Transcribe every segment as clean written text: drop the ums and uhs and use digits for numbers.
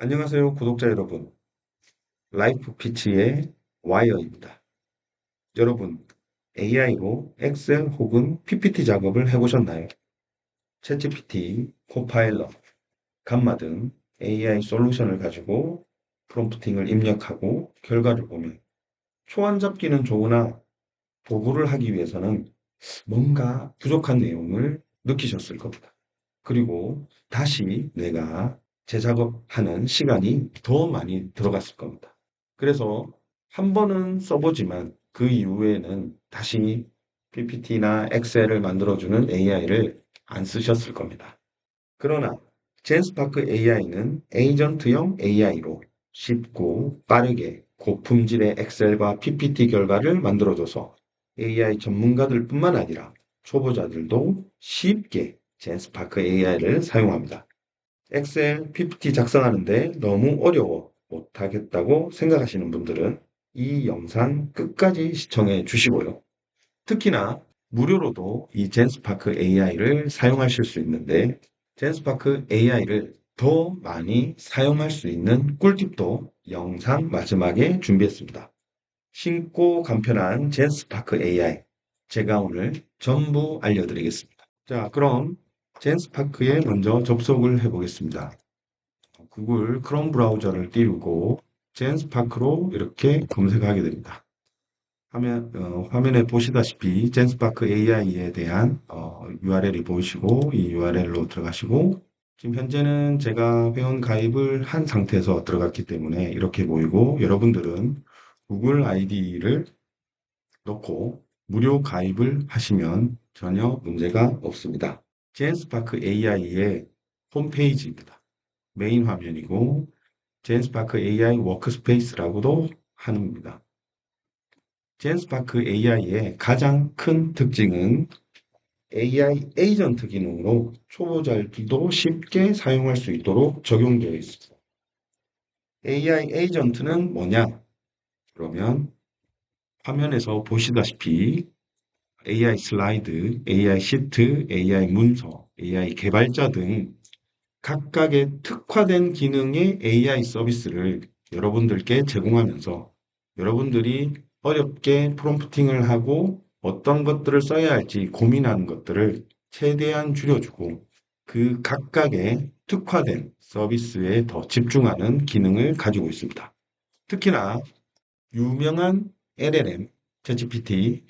안녕하세요, 구독자 여러분. 라이프 피치의 와이어입니다. 여러분, AI로 엑셀 혹은 PPT 작업을 해보셨나요? 챗GPT, 코파일럿, 감마 등 AI 솔루션을 가지고 프롬프팅을 입력하고 결과를 보면 초안 잡기는 좋으나 보고를 하기 위해서는 뭔가 부족한 내용을 느끼셨을 겁니다. 그리고 다시 내가 재작업하는 시간이 더 많이 들어갔을 겁니다. 그래서 한 번은 써보지만 그 이후에는 다시 PPT나 엑셀을 만들어주는 AI를 안 쓰셨을 겁니다. 그러나 젠스파크 AI는 에이전트형 AI로 쉽고 빠르게 고품질의 엑셀과 PPT 결과를 만들어줘서 AI 전문가들 뿐만 아니라 초보자들도 쉽게 젠스파크 AI를 사용합니다. 엑셀, PPT 작성하는데 너무 어려워 못하겠다고 생각하시는 분들은 이 영상 끝까지 시청해 주시고요. 특히나 무료로도 이 젠스파크 AI를 사용하실 수 있는데 젠스파크 AI를 더 많이 사용할 수 있는 꿀팁도 영상 마지막에 준비했습니다. 쉽고 간편한 젠스파크 AI 제가 오늘 전부 알려드리겠습니다. 자, 그럼 젠스파크에 먼저 접속을 해보겠습니다. 구글 크롬 브라우저를 띄우고 젠스파크로 이렇게 검색하게 됩니다. 화면에 보시다시피 젠스파크 AI에 대한 URL이 보이시고 이 URL로 들어가시고 지금 현재는 제가 회원 가입을 한 상태에서 들어갔기 때문에 이렇게 보이고 여러분들은 구글 아이디를 넣고 무료 가입을 하시면 전혀 문제가 없습니다. 젠스파크 AI의 홈페이지입니다. 메인 화면이고 젠스파크 AI 워크스페이스라고도 합니다. 젠스파크 AI의 가장 큰 특징은 AI 에이전트 기능으로 초보자들도 쉽게 사용할 수 있도록 적용되어 있습니다. AI 에이전트는 뭐냐? 그러면 화면에서 보시다시피 AI 슬라이드, AI 시트, AI 문서, AI 개발자 등 각각의 특화된 기능의 AI 서비스를 여러분들께 제공하면서 여러분들이 어렵게 프롬프팅을 하고 어떤 것들을 써야 할지 고민하는 것들을 최대한 줄여주고 그 각각의 특화된 서비스에 더 집중하는 기능을 가지고 있습니다. 특히나 유명한 LLM, 챗GPT,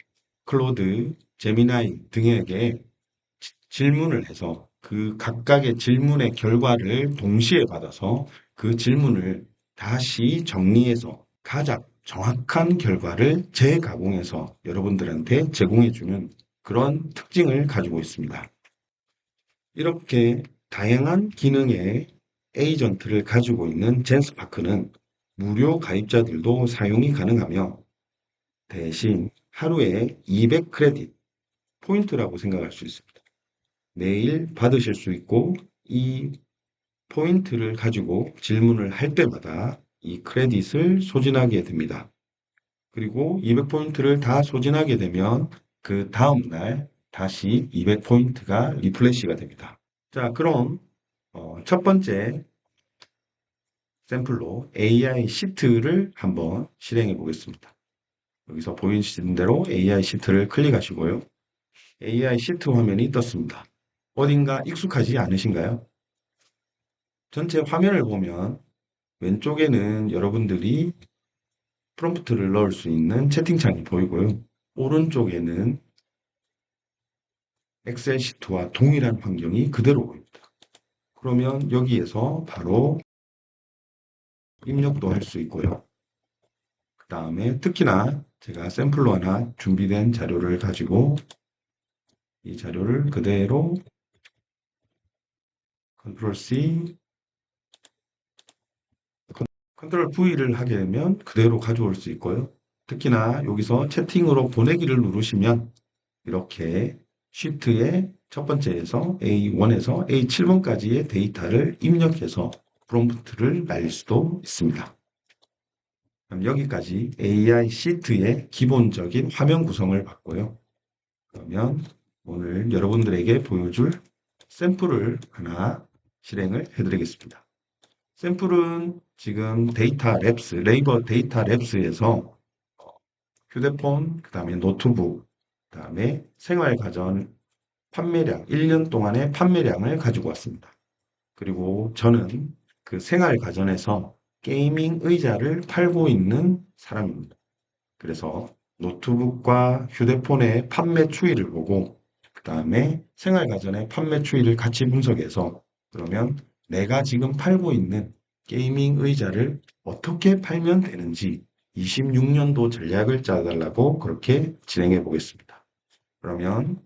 클로드, 제미나이 등에게 질문을 해서 그 각각의 질문의 결과를 동시에 받아서 그 질문을 다시 정리해서 가장 정확한 결과를 재가공해서 여러분들한테 제공해주는 그런 특징을 가지고 있습니다. 이렇게 다양한 기능의 에이전트를 가지고 있는 젠스파크는 무료 가입자들도 사용이 가능하며 대신 하루에 200 크레딧, 포인트라고 생각할 수 있습니다. 매일 받으실 수 있고 이 포인트를 가지고 질문을 할 때마다 이 크레딧을 소진하게 됩니다. 그리고 200포인트를 다 소진하게 되면 그 다음날 다시 200포인트가 리플래시가 됩니다. 자, 그럼 첫 번째 샘플로 AI 시트를 한번 실행해 보겠습니다. 여기서 보이시는 대로 AI 시트를 클릭하시고요. AI 시트 화면이 떴습니다. 어딘가 익숙하지 않으신가요? 전체 화면을 보면 왼쪽에는 여러분들이 프롬프트를 넣을 수 있는 채팅창이 보이고요. 오른쪽에는 엑셀 시트와 동일한 환경이 그대로 보입니다. 그러면 여기에서 바로 입력도 할 수 있고요. 그 다음에 특히나 제가 샘플로 하나 준비된 자료를 가지고 이 자료를 그대로 컨트롤 C, 컨트롤 V를 하게 되면 그대로 가져올 수 있고요. 특히나 여기서 채팅으로 보내기를 누르시면 이렇게 시트의 첫 번째에서 A1에서 A7번까지의 데이터를 입력해서 프롬프트를 날릴 수도 있습니다. 그럼 여기까지 AI 시트의 기본적인 화면 구성을 봤고요. 그러면 오늘 여러분들에게 보여줄 샘플을 하나 실행을 해드리겠습니다. 샘플은 지금 데이터 랩스, 네이버 데이터 랩스에서 휴대폰, 그 다음에 노트북, 그 다음에 생활가전 판매량, 1년 동안의 판매량을 가지고 왔습니다. 그리고 저는 그 생활가전에서 게이밍 의자를 팔고 있는 사람입니다. 그래서 노트북과 휴대폰의 판매 추이를 보고 그 다음에 생활가전의 판매 추이를 같이 분석해서 그러면 내가 지금 팔고 있는 게이밍 의자를 어떻게 팔면 되는지 26년도 전략을 짜달라고 그렇게 진행해 보겠습니다. 그러면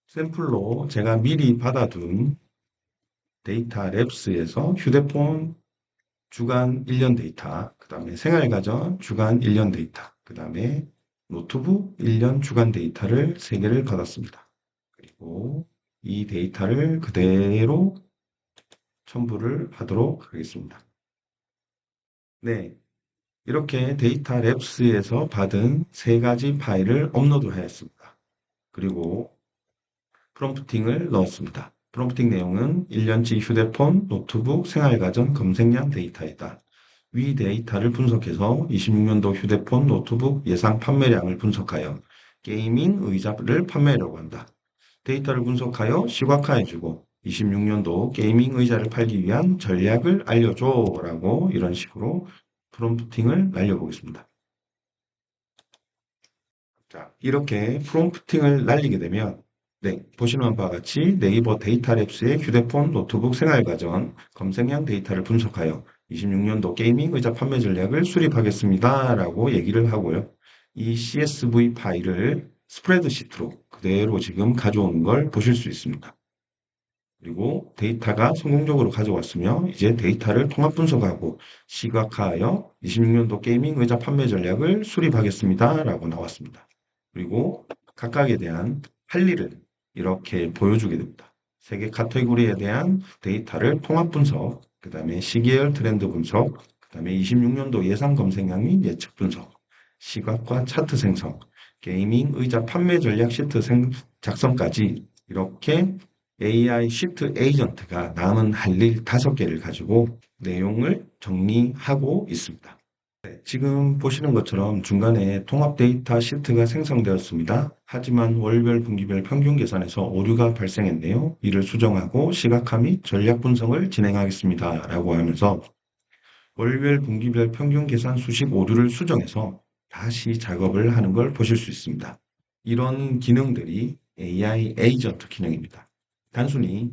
샘플로 제가 미리 받아둔 데이터 랩스에서 휴대폰 주간 1년 데이터, 그 다음에 생활가전 주간 1년 데이터, 그 다음에 노트북 1년 주간 데이터를 3개를 받았습니다. 그리고 이 데이터를 그대로 첨부를 하도록 하겠습니다. 네, 이렇게 데이터 랩스에서 받은 3가지 파일을 업로드하였습니다. 그리고 프롬프팅을 넣었습니다. 프롬프팅 내용은 1년치 휴대폰, 노트북, 생활가전 검색량 데이터이다. 위 데이터를 분석해서 26년도 휴대폰, 노트북 예상 판매량을 분석하여 게이밍 의자를 판매하려고 한다. 데이터를 분석하여 시각화해주고 26년도 게이밍 의자를 팔기 위한 전략을 알려줘 라고 이런 식으로 프롬프팅을 날려보겠습니다. 자, 이렇게 프롬프팅을 날리게 되면 네, 보시는 바와 같이 네이버 데이터랩스의 휴대폰, 노트북, 생활가전 검색량 데이터를 분석하여 26년도 게이밍 의자 판매 전략을 수립하겠습니다. 라고 얘기를 하고요. 이 CSV 파일을 스프레드시트로 그대로 지금 가져오는 걸 보실 수 있습니다. 그리고 데이터가 성공적으로 가져왔으며 이제 데이터를 통합 분석하고 시각화하여 26년도 게이밍 의자 판매 전략을 수립하겠습니다. 라고 나왔습니다. 그리고 각각에 대한 할 일을 이렇게 보여주게 됩니다. 세 개 카테고리에 대한 데이터를 통합 분석, 그 다음에 시계열 트렌드 분석, 그 다음에 26년도 예상 검색량 및 예측 분석, 시각화 차트 생성, 게이밍 의자 판매 전략 시트 작성까지 이렇게 AI 시트 에이전트가 남은 할 일 5개를 가지고 내용을 정리하고 있습니다. 네, 지금 보시는 것처럼 중간에 통합 데이터 시트가 생성되었습니다. 하지만 월별, 분기별 평균 계산에서 오류가 발생했네요. 이를 수정하고 시각화 및 전략 분석을 진행하겠습니다. 라고 하면서 월별, 분기별 평균 계산 수식 오류를 수정해서 다시 작업을 하는 걸 보실 수 있습니다. 이런 기능들이 AI 에이전트 기능입니다. 단순히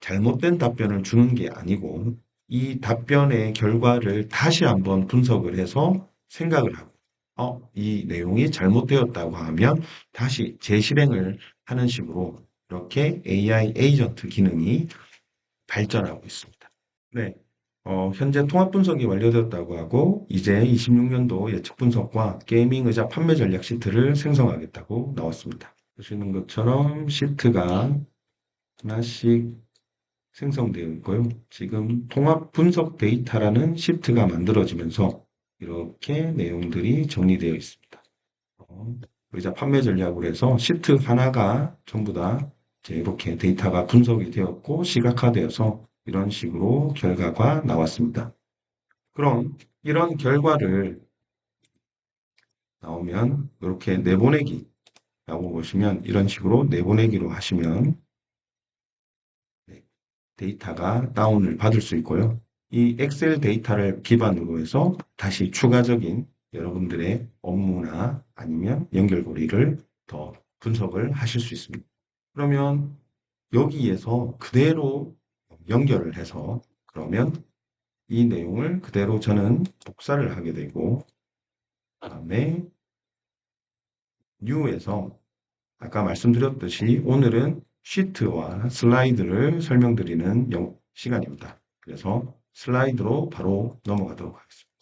잘못된 답변을 주는 게 아니고 이 답변의 결과를 다시 한번 분석을 해서 생각을 하고 이 내용이 잘못되었다고 하면 다시 재실행을 하는 식으로 이렇게 AI 에이전트 기능이 발전하고 있습니다. 네. 현재 통합 분석이 완료되었다고 하고 이제 26년도 예측 분석과 게이밍 의자 판매 전략 시트를 생성하겠다고 나왔습니다. 보시는 것처럼 시트가 하나씩 생성되어 있고요. 지금 통합 분석 데이터라는 시트가 만들어지면서 이렇게 내용들이 정리되어 있습니다. 의자 판매 전략으로 해서 시트 하나가 전부 다 이제 이렇게 데이터가 분석이 되었고 시각화되어서 이런 식으로 결과가 나왔습니다. 그럼 이런 결과를 나오면 이렇게 내보내기라고 보시면 이런 식으로 내보내기로 하시면 데이터가 다운을 받을 수 있고요. 이 엑셀 데이터를 기반으로 해서 다시 추가적인 여러분들의 업무나 아니면 연결고리를 더 분석을 하실 수 있습니다. 그러면 여기에서 그대로 연결을 해서 그러면 이 내용을 그대로 저는 복사를 하게 되고 그다음에 New에서 아까 말씀드렸듯이 오늘은 시트와 슬라이드를 설명드리는 시간입니다. 그래서 슬라이드로 바로 넘어가도록 하겠습니다.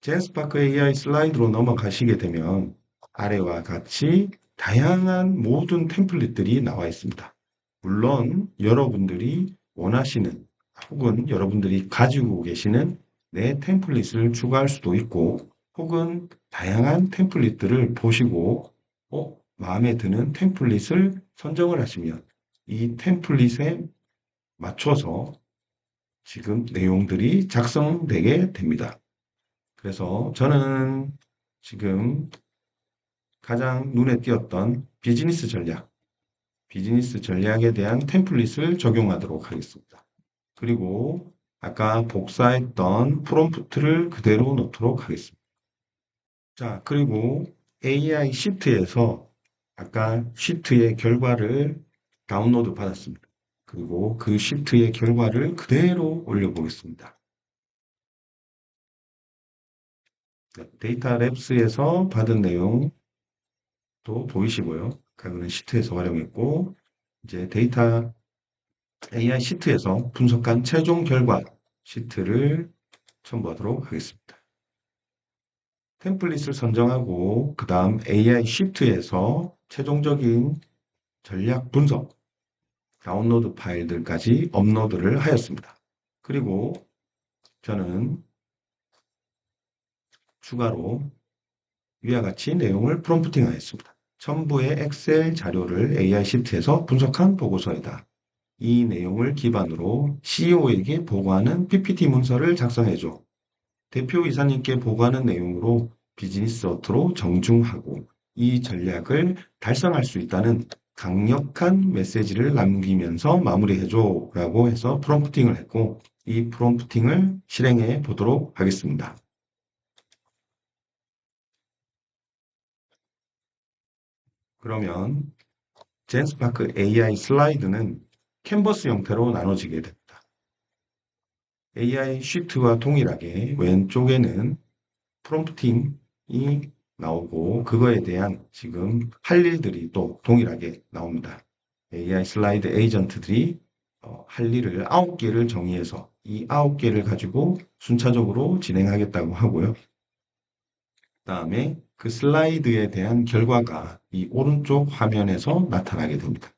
젠스파크 AI 슬라이드로 넘어가시게 되면 아래와 같이 다양한 모든 템플릿들이 나와 있습니다. 물론 여러분들이 원하시는 혹은 여러분들이 가지고 계시는 내 템플릿을 추가할 수도 있고 혹은 다양한 템플릿들을 보시고 마음에 드는 템플릿을 선정을 하시면 이 템플릿에 맞춰서 지금 내용들이 작성되게 됩니다. 그래서 저는 지금 가장 눈에 띄었던 비즈니스 전략에 대한 템플릿을 적용하도록 하겠습니다. 그리고 아까 복사했던 프롬프트를 그대로 넣도록 하겠습니다. 자, 그리고 AI 시트에서 아까 시트의 결과를 다운로드 받았습니다. 그리고 그 시트의 결과를 그대로 올려보겠습니다. 네, 데이터 랩스에서 받은 내용도 보이시고요. 그거는 시트에서 활용했고, 이제 데이터 AI 시트에서 분석한 최종 결과 시트를 첨부하도록 하겠습니다. 템플릿을 선정하고 그 다음 AI 시트에서 최종적인 전략 분석, 다운로드 파일들까지 업로드를 하였습니다. 그리고 저는 추가로 위와 같이 내용을 프롬프팅 하였습니다. 첨부의 엑셀 자료를 AI 시트에서 분석한 보고서이다. 이 내용을 기반으로 CEO에게 보고하는 PPT 문서를 작성해줘. 대표 이사님께 보고하는 내용으로 비즈니스 어투로 정중하고 이 전략을 달성할 수 있다는 강력한 메시지를 남기면서 마무리해줘 라고 해서 프롬프팅을 했고 이 프롬프팅을 실행해 보도록 하겠습니다. 그러면 젠스파크 AI 슬라이드는 캔버스 형태로 나눠지게 됩니다. AI 시트와 동일하게 왼쪽에는 프롬프팅이 나오고 그거에 대한 지금 할 일들이 또 동일하게 나옵니다. AI 슬라이드 에이전트들이 할 일을 9개를 정의해서 이 9개를 가지고 순차적으로 진행하겠다고 하고요. 그다음에 그 슬라이드에 대한 결과가 이 오른쪽 화면에서 나타나게 됩니다.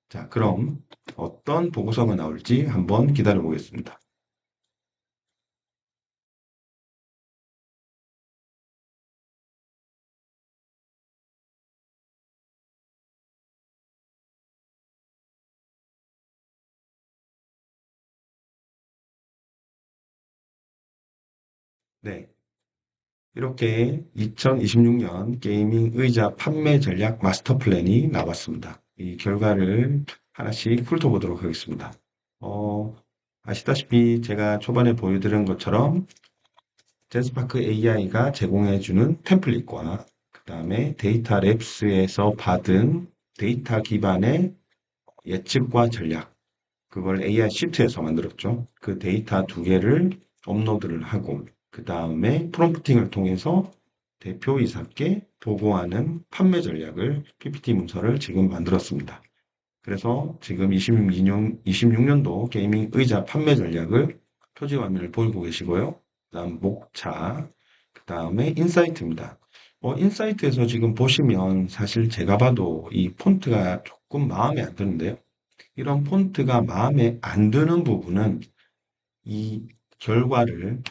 자, 그럼 어떤 보고서가 나올지 한번 기다려 보겠습니다. 네, 이렇게 2026년 게이밍 의자 판매 전략 마스터 플랜이 나왔습니다. 이 결과를 하나씩 훑어보도록 하겠습니다. 어, 아시다시피 제가 초반에 보여드린 것처럼 젠스파크 AI가 제공해주는 템플릿과 그 다음에 데이터 랩스에서 받은 데이터 기반의 예측과 전략, 그걸 AI 시트에서 만들었죠. 그 데이터 두 개를 업로드를 하고 그 다음에 프롬프팅을 통해서 대표이사께 보고하는 판매 전략을 PPT 문서를 지금 만들었습니다. 그래서 지금 26년도 게이밍 의자 판매 전략을 표지 화면을 보이고 계시고요. 그다음 목차, 그 다음에 인사이트입니다. 인사이트에서 지금 보시면 사실 제가 봐도 이 폰트가 조금 마음에 안 드는데요. 이런 폰트가 마음에 안 드는 부분은 이 결과를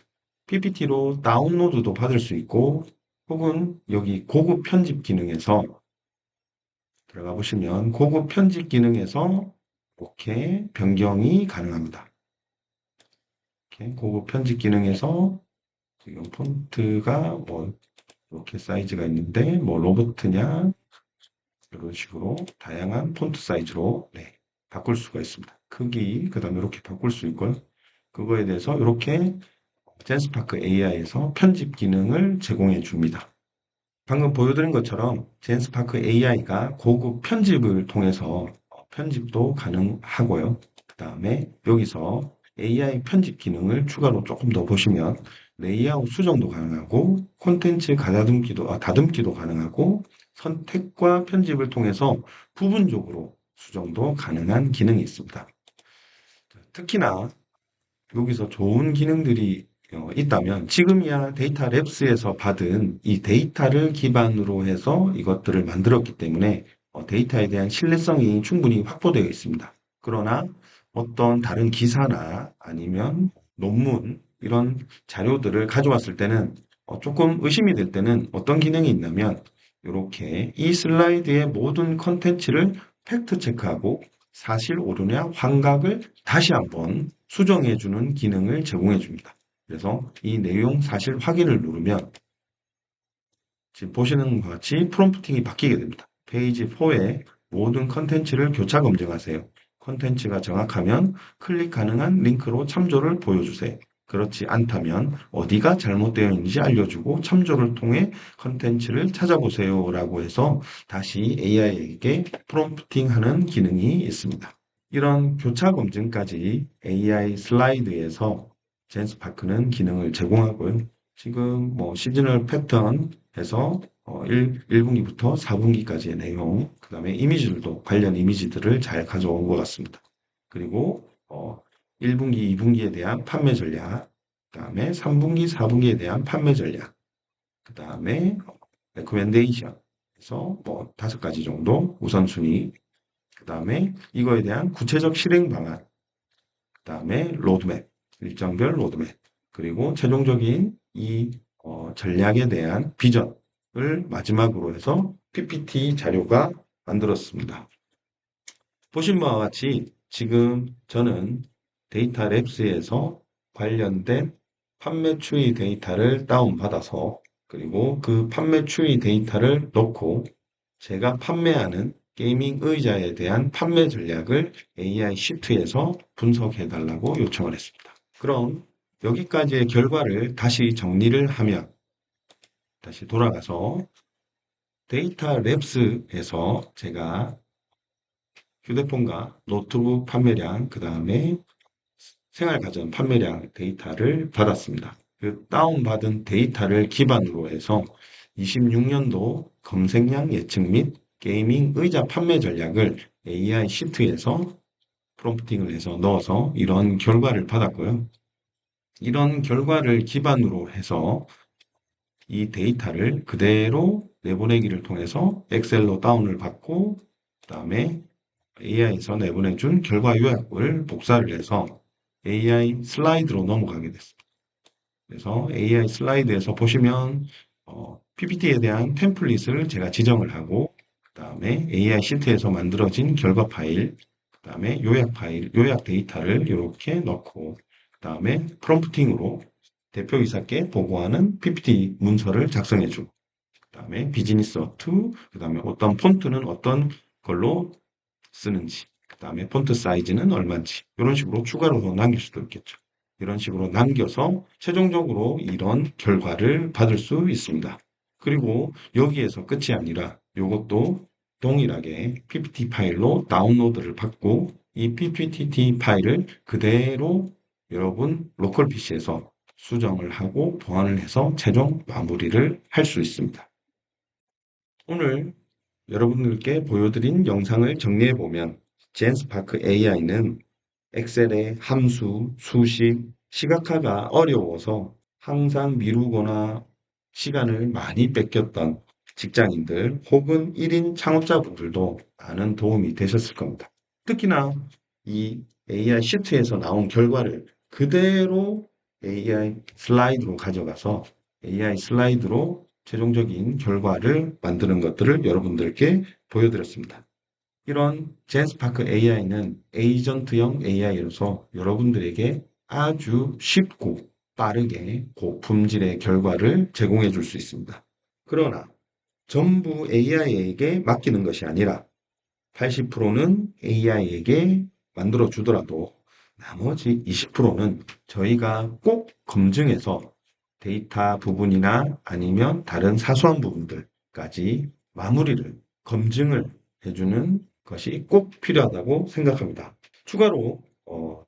PPT로 다운로드도 받을 수 있고 혹은 여기 고급 편집 기능에서 들어가 보시면 고급 편집 기능에서 이렇게 변경이 가능합니다. 이렇게 고급 편집 기능에서 지금 폰트가 뭐 이렇게 사이즈가 있는데 뭐 로버트냐 이런 식으로 다양한 폰트 사이즈로 바꿀 수가 있습니다. 크기 그다음에 이렇게 바꿀 수 있고요. 그거에 대해서 이렇게 젠스파크 AI에서 편집 기능을 제공해 줍니다. 방금 보여드린 것처럼 젠스파크 AI가 고급 편집을 통해서 편집도 가능하고요. 그 다음에 여기서 AI 편집 기능을 추가로 조금 더 보시면 레이아웃 수정도 가능하고 콘텐츠 다듬기도 가능하고 선택과 편집을 통해서 부분적으로 수정도 가능한 기능이 있습니다. 특히나 여기서 좋은 기능들이 있다면 지금이야 데이터 랩스에서 받은 이 데이터를 기반으로 해서 이것들을 만들었기 때문에 데이터에 대한 신뢰성이 충분히 확보되어 있습니다. 그러나 어떤 다른 기사나 아니면 논문 이런 자료들을 가져왔을 때는 조금 의심이 될 때는 어떤 기능이 있냐면 이렇게 이 슬라이드의 모든 컨텐츠를 팩트 체크하고 사실 오류냐 환각을 다시 한번 수정해주는 기능을 제공해 줍니다. 그래서 이 내용 사실 확인을 누르면 지금 보시는 것 같이 프롬프팅이 바뀌게 됩니다. 페이지 4에 모든 컨텐츠를 교차 검증하세요. 컨텐츠가 정확하면 클릭 가능한 링크로 참조를 보여주세요. 그렇지 않다면 어디가 잘못되어 있는지 알려주고 참조를 통해 컨텐츠를 찾아보세요 라고 해서 다시 AI에게 프롬프팅하는 기능이 있습니다. 이런 교차 검증까지 AI 슬라이드에서 젠스파크는 기능을 제공하고요. 지금 뭐 시즈널 패턴 해서 1분기부터 4분기까지의 내용, 그 다음에 이미지들도 관련 이미지들을 잘 가져온 것 같습니다. 그리고 1분기, 2분기에 대한 판매 전략, 그 다음에 3분기, 4분기에 대한 판매 전략, 그 다음에 레코멘데이션 해서 뭐 5가지 정도 우선순위, 그 다음에 이거에 대한 구체적 실행 방안, 그 다음에 로드맵, 일정별 로드맵, 그리고 최종적인 이 전략에 대한 비전을 마지막으로 해서 PPT 자료가 만들었습니다. 보신 바와 같이 지금 저는 데이터 랩스에서 관련된 판매 추이 데이터를 다운받아서 그리고 그 판매 추이 데이터를 넣고 제가 판매하는 게이밍 의자에 대한 판매 전략을 AI 시트에서 분석해 달라고 요청을 했습니다. 그럼 여기까지의 결과를 다시 정리를 하면 다시 돌아가서 데이터 랩스에서 제가 휴대폰과 노트북 판매량, 그 다음에 생활가전 판매량 데이터를 받았습니다. 그 다운받은 데이터를 기반으로 해서 26년도 검색량 예측 및 게이밍 의자 판매 전략을 AI 시트에서 프롬프팅을 해서 넣어서 이런 결과를 받았고요. 이런 결과를 기반으로 해서 이 데이터를 그대로 내보내기를 통해서 엑셀로 다운을 받고 그다음에 AI에서 내보내준 결과 요약을 복사를 해서 AI 슬라이드로 넘어가게 됐습니다. 그래서 AI 슬라이드에서 보시면 PPT에 대한 템플릿을 제가 지정을 하고 그다음에 AI 시트에서 만들어진 결과 파일, 그다음에 요약 파일, 요약 데이터를 이렇게 넣고 그다음에 프롬프팅으로 대표이사께 보고하는 PPT 문서를 작성해주고 그다음에 비즈니스 어투, 그다음에 어떤 폰트는 어떤 걸로 쓰는지, 그다음에 폰트 사이즈는 얼마인지 이런 식으로 추가로 더 남길 수도 있겠죠. 이런 식으로 남겨서 최종적으로 이런 결과를 받을 수 있습니다. 그리고 여기에서 끝이 아니라 이것도 동일하게 PPT 파일로 다운로드를 받고 이 PPT 파일을 그대로 여러분 로컬 PC에서 수정을 하고 보완을 해서 최종 마무리를 할 수 있습니다. 오늘 여러분들께 보여드린 영상을 정리해보면 젠스파크 AI는 엑셀의 함수, 수식, 시각화가 어려워서 항상 미루거나 시간을 많이 뺏겼던 직장인들 혹은 1인 창업자분들도 많은 도움이 되셨을 겁니다. 특히나 이 AI 시트에서 나온 결과를 그대로 AI 슬라이드로 가져가서 AI 슬라이드로 최종적인 결과를 만드는 것들을 여러분들께 보여드렸습니다. 이런 젠스파크 AI는 에이전트형 AI로서 여러분들에게 아주 쉽고 빠르게 고품질의 결과를 제공해 줄 수 있습니다. 그러나 전부 AI에게 맡기는 것이 아니라 80%는 AI에게 만들어 주더라도 나머지 20%는 저희가 꼭 검증해서 데이터 부분이나 아니면 다른 사소한 부분들까지 마무리를, 검증을 해주는 것이 꼭 필요하다고 생각합니다. 추가로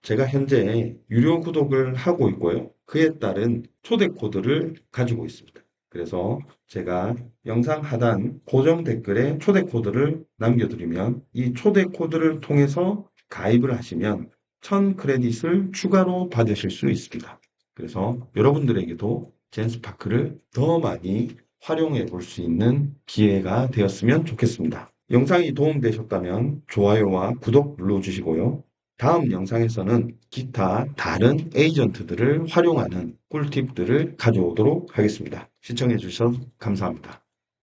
제가 현재 유료 구독을 하고 있고요. 그에 따른 초대 코드를 가지고 있습니다. 그래서 제가 영상 하단 고정 댓글에 초대 코드를 남겨드리면 이 초대 코드를 통해서 가입을 하시면 1000 크레딧을 추가로 받으실 수 있습니다. 그래서 여러분들에게도 젠스파크를 더 많이 활용해 볼 수 있는 기회가 되었으면 좋겠습니다. 영상이 도움되셨다면 좋아요와 구독 눌러주시고요. 다음 영상에서는 기타 다른 에이전트들을 활용하는 꿀팁들을 가져오도록 하겠습니다. 시청해 주셔서 감사합니다.